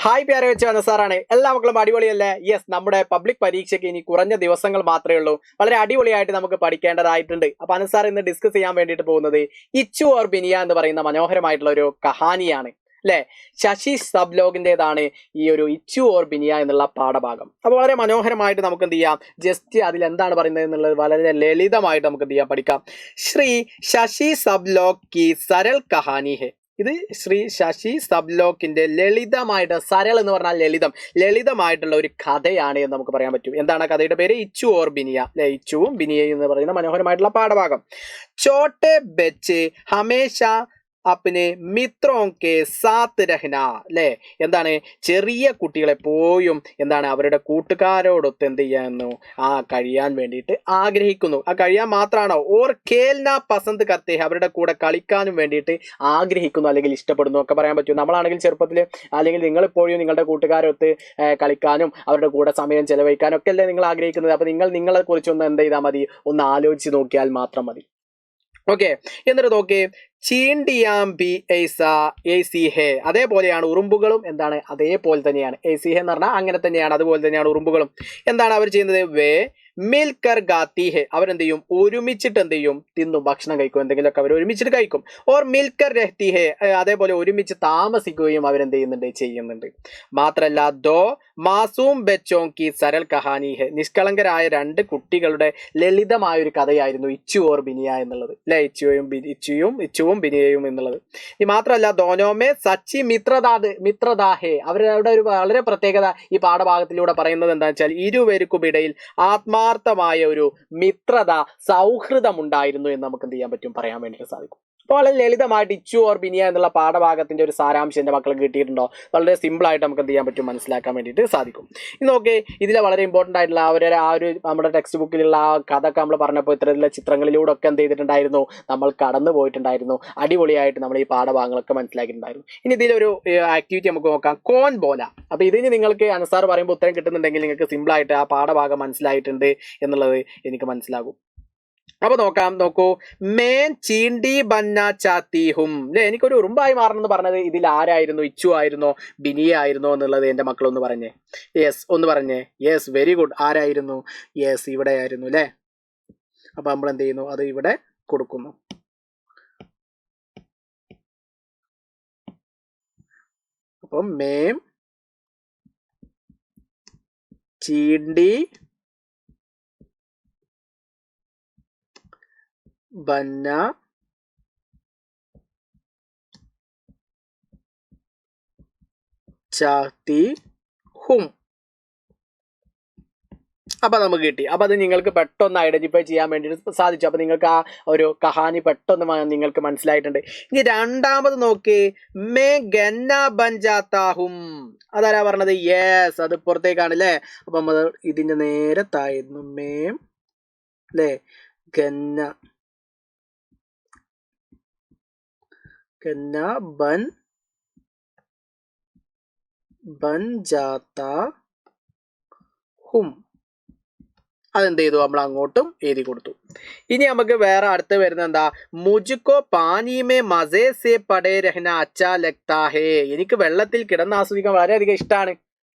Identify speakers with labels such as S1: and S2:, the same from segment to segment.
S1: Hi പ്യാരെ വെച്ച് വന്ന സാറാണ്. എല്ലാ മക്കളും അടിപൊളിയല്ലേ? യെസ്, നമ്മുടെ പബ്ലിക് പരീക്ഷയ്ക്ക് ഇനി കുറഞ്ഞ ദിവസങ്ങൾ മാത്രമേ ഉള്ളൂ. വളരെ അടിപൊളിയായിട്ട് നമുക്ക് പഠിക്കേണ്ടതായിട്ടുണ്ട്. അപ്പൊ അനസാർ ഇന്ന് ഡിസ്കസ് ചെയ്യാൻ വേണ്ടിയിട്ട് പോകുന്നത് ഇച്ചു ഓർ ബിനിയ എന്ന് പറയുന്ന മനോഹരമായിട്ടുള്ള ഒരു കഹാനിയാണ് അല്ലെ. ശശി സബ്ലോഗിൻ്റെതാണ് ഈ ഒരു ഇച്ചു ഓർ ബിനിയ എന്നുള്ള പാഠഭാഗം. അപ്പൊ വളരെ മനോഹരമായിട്ട് നമുക്ക് എന്ത് ചെയ്യാം, ജസ്റ്റ് അതിൽ എന്താണ് പറയുന്നത് എന്നുള്ളത് വളരെ ലളിതമായിട്ട് നമുക്ക് എന്ത് ചെയ്യാം, പഠിക്കാം. ശ്രീ ശശി സബ്ലോഗ് കി സരൽ കഹാനി ഹെ. ഇത് ശ്രീ ശശി സബ്ലോക്കിന്റെ ലളിതമായിട്ട്, സരൾ എന്ന് പറഞ്ഞാൽ ലളിതമായിട്ടുള്ള ഒരു കഥയാണ് എന്ന് നമുക്ക് പറയാൻ പറ്റും. എന്താണ് ആ കഥയുടെ പേര്? ഇച്ചു ഓർ ബിനിയ അല്ലെ. ഇച്ചുവും ബിനിയയും എന്ന് പറയുന്ന മനോഹരമായിട്ടുള്ള പാഠഭാഗം. ചോട്ടെ ബച്ച് ഹമേശ അപ്പിനെ മിത്രോക്കെ സാത്ത് രഹ്ന അല്ലെ. എന്താണ്, ചെറിയ കുട്ടികളെ പോയും എന്താണ് അവരുടെ കൂട്ടുകാരോടൊത്ത് എന്ത് ചെയ്യാന്നു കഴിയാൻ വേണ്ടിയിട്ട് ആഗ്രഹിക്കുന്നു. കഴിയാൻ മാത്രമാണോ? ഓർ ഖേൽന പസന്ത് കർത്തെ, അവരുടെ കൂടെ കളിക്കാനും വേണ്ടിയിട്ട് ആഗ്രഹിക്കുന്നു അല്ലെങ്കിൽ ഇഷ്ടപ്പെടുന്നു ഒക്കെ പറയാൻ പറ്റും. നമ്മളാണെങ്കിൽ ചെറുപ്പത്തിൽ അല്ലെങ്കിൽ നിങ്ങൾ ഇപ്പോഴും നിങ്ങളുടെ കൂട്ടുകാരൊത്ത് കളിക്കാനും അവരുടെ കൂടെ സമയം ചെലവഴിക്കാനും ഒക്കെ അല്ലേ നിങ്ങൾ ആഗ്രഹിക്കുന്നത്. അപ്പൊ നിങ്ങളെ കുറിച്ചൊന്ന് എന്ത് ചെയ്താൽ മതി, ഒന്ന് ആലോചിച്ച് നോക്കിയാൽ മാത്രം മതി. ഓക്കെ, എന്നിട്ട് നോക്കേ, ചീണ്ടിയാം ബി എസി ഹേ. അതേപോലെയാണ് ഉറുമ്പുകളും. എന്താണ്, അതേപോലെ തന്നെയാണ്. എസി ഹേ എന്ന് പറഞ്ഞാൽ അങ്ങനെ തന്നെയാണ്, അതുപോലെ തന്നെയാണ് ഉറുമ്പുകളും. എന്താണ് അവർ ചെയ്യുന്നത്? വേ മിൽക്കർ ഗാത്തി ഹെ, അവരെന്ത് ചെയ്യും, ഒരുമിച്ചിട്ട് എന്ത് ചെയ്യും, തിന്നും, ഭക്ഷണം കഴിക്കും, എന്തെങ്കിലുമൊക്കെ അവർ ഒരുമിച്ചിട്ട് കഴിക്കും. ഓർ മിൽക്കർ രഹ്തി ഹെ, അതേപോലെ ഒരുമിച്ച് താമസിക്കുകയും അവരെന്ത് ചെയ്യുന്നുണ്ട്. മാത്രല്ല ദോ മാസൂം ബച്ചോം കി സരൽ കഹാനി ഹെ, നിഷ്കളങ്കരായ രണ്ട് കുട്ടികളുടെ ലളിതമായ ഒരു കഥയായിരുന്നു ഇച്ചു ഓർ ബിനിയ എന്നുള്ളത് അല്ലെ. ഇച്ചുവും ബിനിയയും എന്നുള്ളത്. ഈ മാത്രമല്ല ദോനോമേ സച്ചി മിത്രദാഹേ, അവരുടെ ഒരു വളരെ പ്രത്യേകത ഈ പാഠഭാഗത്തിലൂടെ പറയുന്നത് എന്താ വെച്ചാൽ, ഇരുവർക്കുമിടയിൽ ആത്മാർത്ഥമായ ഒരു മിത്രത, സൗഹൃദം ഉണ്ടായിരുന്നു എന്ന് നമുക്ക് എന്ത് ചെയ്യാൻ പറ്റും, പറയാൻ വേണ്ടിയിട്ട് സാധിക്കും. അപ്പോൾ വളരെ ലളിതമായിട്ട് ഇച്ചു ഓർ ബിനിയ എന്നുള്ള പാഠഭാഗത്തിന്റെ ഒരു സാരാംശം എൻ്റെ മക്കൾ കിട്ടിയിട്ടുണ്ടോ? വളരെ സിമ്പിൾ ആയിട്ട് നമുക്ക് എന്ത് ചെയ്യാൻ പറ്റും, മനസ്സിലാക്കാൻ വേണ്ടിയിട്ട് സാധിക്കും. ഇന്ന് നോക്കി, ഇതിലെ വളരെ ഇമ്പോർട്ടൻ്റ് ആയിട്ടുള്ള ആ ഒരു നമ്മുടെ ടെക്സ്റ്റ് ബുക്കിലുള്ള ആ കഥ ഒക്കെ നമ്മൾ പറഞ്ഞപ്പോൾ ഇത്തരത്തിലുള്ള ചിത്രങ്ങളിലൂടെ ഒക്കെ എന്ത് ചെയ്തിട്ടുണ്ടായിരുന്നു, നമ്മൾ കടന്നു പോയിട്ടുണ്ടായിരുന്നു. അടിപൊളിയായിട്ട് നമ്മൾ ഈ പാഠഭാഗങ്ങളൊക്കെ മനസ്സിലാക്കിയിട്ടുണ്ടായിരുന്നു. ഇനി ഇതിലൊരു ആക്ടിവിറ്റി നമുക്ക് നോക്കാം, കോൻ ബോല. അപ്പൊ ഇതിന് നിങ്ങൾക്ക് അനസാർ പറയുമ്പോൾ ഉത്തരം കിട്ടുന്നുണ്ടെങ്കിൽ നിങ്ങൾക്ക് സിമ്പിൾ ആയിട്ട് ആ പാഠഭാഗം മനസ്സിലായിട്ടുണ്ട് എന്നുള്ളത് എനിക്ക് മനസ്സിലാകും. അപ്പൊ നോക്കൂ, മേൻ ചീണ്ടി ബന്ന ചാത്തിഹും അല്ലെ. എനിക്കൊരു ഉറുമ്പായി മാറണം എന്ന് പറഞ്ഞത് ഇതിൽ ആരായിരുന്നു? ഇച്ചു ആയിരുന്നോ ബിനിയ ആയിരുന്നോ എന്നുള്ളത് എന്റെ മക്കൾ ഒന്ന് പറഞ്ഞേ. യെസ്, ഒന്ന് പറഞ്ഞേ. Yes, very good. ആരായിരുന്നു? യെസ്, ഇവിടെ ആയിരുന്നു അല്ലെ. അപ്പൊ നമ്മൾ എന്ത് ചെയ്യുന്നു, അത് ഇവിടെ കൊടുക്കുന്നു. അപ്പം മേം ചീണ്ടി ബന്ന ചാത്തി ഹും. അപ്പൊ നമുക്ക് കിട്ടി. അപ്പൊ അത് നിങ്ങൾക്ക് പെട്ടെന്ന് ഐഡന്റിഫൈ ചെയ്യാൻ വേണ്ടിയിട്ട് സാധിച്ചു. അപ്പൊ നിങ്ങൾക്ക് ആ ഒരു കഹാനി പെട്ടെന്ന് നിങ്ങൾക്ക് മനസ്സിലായിട്ടുണ്ട്. ഇനി രണ്ടാമത് നോക്കി, മേ ഗന്ന ബഞ്ചാത്താഹും. അതാരാ പറഞ്ഞത്? യെസ്, അത് പുറത്തേക്കാണ് അല്ലേ. അപ്പൊ നമ്മൾ ഇതിന്റെ നേരെ തായിരുന്നു മേം അല്ലേ, ഗന്ന ബൻ ജാത്താ ഹും. അതെന്ത് ചെയ്തു, നമ്മൾ അങ്ങോട്ടും എഴുതി കൊടുത്തു. ഇനി നമുക്ക് വേറെ അടുത്ത് വരുന്ന എന്താ, മുജുക്കോ പാനിമേ മസേ സേ പടേ രഹ്ന അച്ചാ ലഗ്താ ഹേ. എനിക്ക് വെള്ളത്തിൽ കിടന്ന് ആസ്വദിക്കാൻ വളരെയധികം ഇഷ്ടമാണ്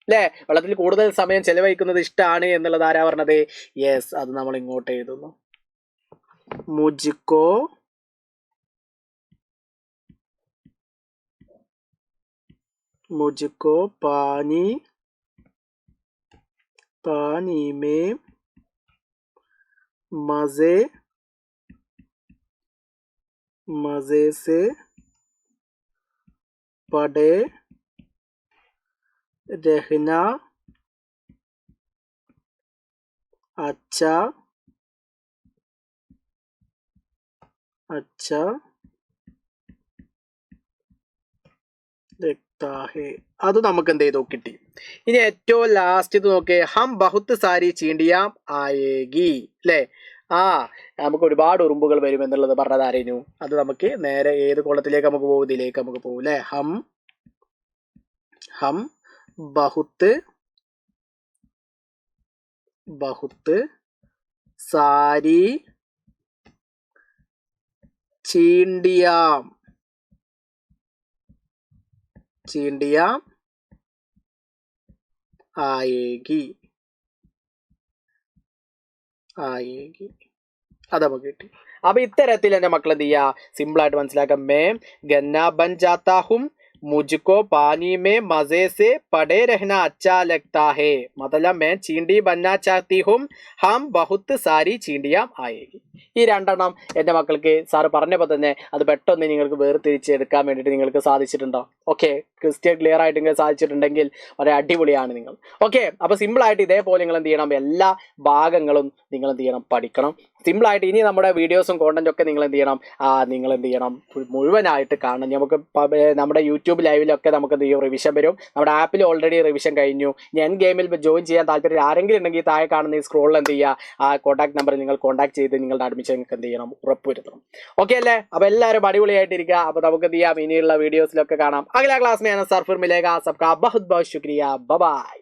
S1: അല്ലെ. വെള്ളത്തിൽ കൂടുതൽ സമയം ചെലവഴിക്കുന്നത് ഇഷ്ടമാണ് എന്നുള്ളത് ആരാ പറഞ്ഞത്? യെസ്, അത് നമ്മൾ ഇങ്ങോട്ട് എഴുതുന്നു. मुझको पानी में मजे से पड़े रहना अच्छा അത് നമുക്ക് എന്ത് ചെയ്തു, കിട്ടി. ഇനി ഏറ്റവും ലാസ്റ്റ് ഇത് നോക്കേ, ഹം ബഹുത്ത് സാരി ചീണ്ടിയാം ആയേഗി അല്ലേ. നമുക്ക് ഒരുപാട് ഉറുമ്പുകൾ വരും എന്നുള്ളത് പറഞ്ഞത് ആരേനു? അത് നമുക്ക് നേരെ ഏത് കോളത്തിലേക്ക് നമുക്ക് പോകും? ഇതിലേക്ക് നമുക്ക് പോകും അല്ലെ. ഹം ബഹുത്ത് സാരി ചീണ്ടിയാം ആയേഗി ആയേഗി അത് നമുക്ക് കിട്ടി. അപ്പൊ ഇത്തരത്തിൽ എന്റെ മക്കൾ എന്ത് ചെയ്യുക, സിമ്പിൾ ആയിട്ട് മനസ്സിലാക്കാം. മേ ഗന്ന ബൻ ജാത്താ ഹും मुझको पानी में मजे से पड़े रहना अच्छा लगता है. मतलब मैं चींटी बनना चाहती हूँ. हम बहुत सारी चींटियां आएगी. ഈ രണ്ടെണ്ണം എൻ്റെ മക്കൾക്ക് സാറ് പറഞ്ഞപ്പോൾ തന്നെ അത് പെട്ടെന്ന് നിങ്ങൾക്ക് വേർതിരിച്ചെടുക്കാൻ വേണ്ടിയിട്ട് നിങ്ങൾക്ക് സാധിച്ചിട്ടുണ്ടോ? ഓക്കെ, ക്രിസ്റ്റ്യൻ ക്ലിയർ ആയിട്ട് നിങ്ങൾ സാധിച്ചിട്ടുണ്ടെങ്കിൽ വളരെ അടിപൊളിയാണ് നിങ്ങൾ. ഓക്കെ, അപ്പോൾ സിമ്പിളായിട്ട് ഇതേപോലെ നിങ്ങൾ എന്ത് ചെയ്യണം, എല്ലാ ഭാഗങ്ങളും നിങ്ങൾ എന്ത് ചെയ്യണം, പഠിക്കണം. സിമ്പിളായിട്ട് ഇനി നമ്മുടെ വീഡിയോസും കോണ്ടന്റും ഒക്കെ നിങ്ങൾ എന്ത് ചെയ്യണം, നിങ്ങൾ എന്ത് ചെയ്യണം, മുഴുവനായിട്ട് കാണണം. നമുക്ക് നമ്മുടെ യൂട്യൂബ് ലൈവിലൊക്കെ നമുക്ക് എന്ത് ചെയ്യും, റിവിഷൻ വരും. നമ്മുടെ ആപ്പിൽ ഓൾറെഡി റിവിഷൻ കഴിഞ്ഞു. ഞാൻ ഗെയിമിൽ ജോയിൻ ചെയ്യാൻ താല്പര്യം ആരെങ്കിലും ഉണ്ടെങ്കിൽ താഴെ കാണുന്ന ഈ സ്ക്രോളിൽ എന്ത് ചെയ്യുക, ആ കോൺടാക്ട് നമ്പറിൽ നിങ്ങൾ കോൺടാക്ട് ചെയ്ത് നിങ്ങളുടെ അഡ്മിഷൻ നിങ്ങൾക്ക് എന്ത് ചെയ്യണം, ഉറപ്പുവരുത്തണം. ഓക്കെ അല്ലേ? അപ്പോൾ എല്ലാവരും അടിപൊളിയായിട്ടിരിക്കുക. അപ്പോൾ നമുക്ക് എന്ത് ചെയ്യാം, ഇനിയുള്ള വീഡിയോസിലൊക്കെ കാണാം. അഗല ക്ലാസ് में सरफुर मिलेगा. सबका बहुत बहुत शुक्रिया. Bye bye.